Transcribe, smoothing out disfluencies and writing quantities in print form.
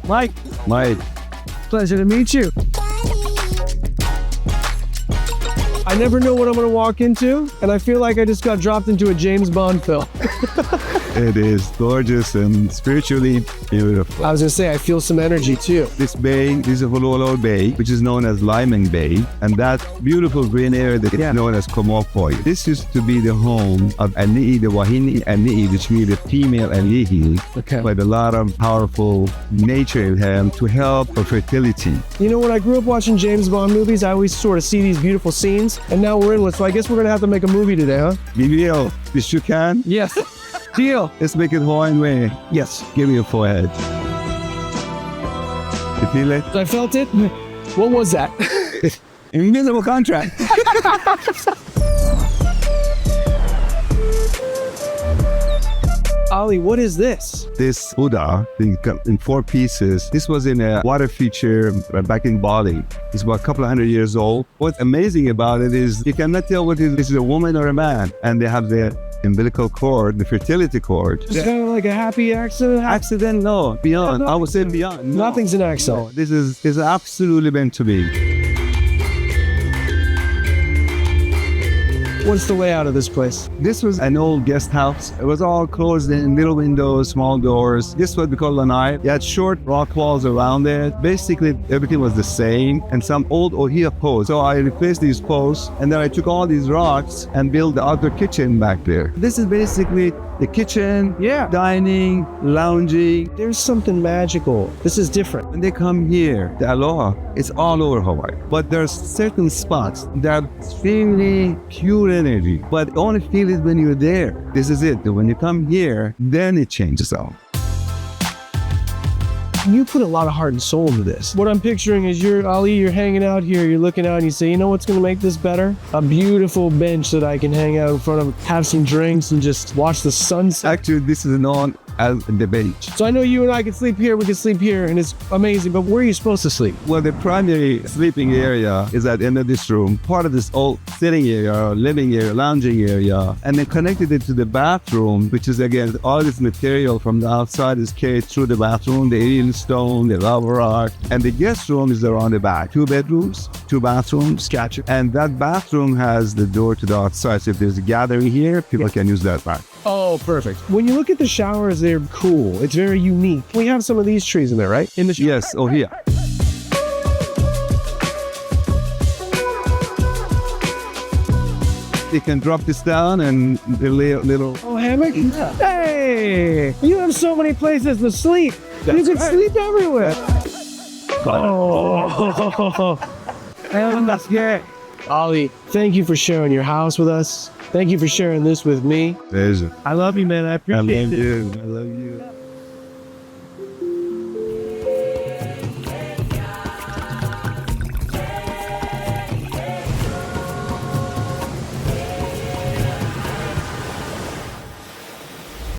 Mike. Mike. Pleasure to meet you. I never know what I'm gonna walk into, and I feel like I just got dropped into a James Bond film. It is gorgeous and spiritually beautiful. I was gonna say, I feel some energy too. This bay is a Honolulu Bay, which is known as Liming Bay, and that beautiful green area that is known as Komopoi. This used to be the home of Ani'i, the Wahine Ani'i, which means the female Ani'i, with a lot of powerful nature in him to help for fertility. You know, when I grew up watching James Bond movies, I always sort of see these beautiful scenes, and now we're in one, so I guess we're gonna have to make a movie today, huh? Miguel, this you can? Yes. Deal. Let's make it Hawaiian way. Yes. Give me a forehead. You feel it? I felt it. What was that? Invisible contract. Ali, what is this? This Buddha in 4 pieces. This was in a water feature back in Bali. It's about a couple of 100 years old. What's amazing about it is you cannot tell what this is a woman or a man. And they have the umbilical cord, the fertility cord. It's kind of like a happy accident. Accident? No, beyond. I would say beyond. No. Nothing's an accident. No, this is absolutely meant to be. What's the layout of this place? This was an old guest house. It was all closed in, little windows, small doors. This is what we call lanai. You had short rock walls around it. Basically, everything was the same, and some old ohia posts. So I replaced these posts, and then I took all these rocks and built the outdoor kitchen back there. This is basically the kitchen, dining, lounging. There's something magical. This is different. When they come here, the aloha, it's all over Hawaii. But there's certain spots that are extremely pure energy, but only feel it when you're there. This is it. When you come here, then it changes out. You put a lot of heart and soul into this. What I'm picturing is you're hanging out here, you're looking out and you say, you know what's gonna make this better? A beautiful bench that I can hang out in front of, have some drinks and just watch the sunset. Actually, this is known as the beach. So I know you and I can sleep here, we can sleep here, and it's amazing, but where are you supposed to sleep? Well, the primary sleeping area is at the end of this room, part of this old sitting area, living area, lounging area, and then connected it to the bathroom, which is again, all this material from the outside is carried through the bathroom, the alien stone, the lava rock, and the guest room is around the back. 2 bedrooms, 2 bathrooms. Gotcha. And that bathroom has the door to the outside, so if there's a gathering here, people can use that back. Oh, perfect. When you look at the showers, they're cool. It's very unique. We have some of these trees in there, right? In the shower. Yes, oh here. You can drop this down and the little... Oh, hammock? Yeah. Hey! You have so many places to sleep. You can sleep everywhere. Oh. That's good. Ali, thank you for sharing your house with us. Thank you for sharing this with me. Pleasure. I love you, man. I appreciate it. I love you.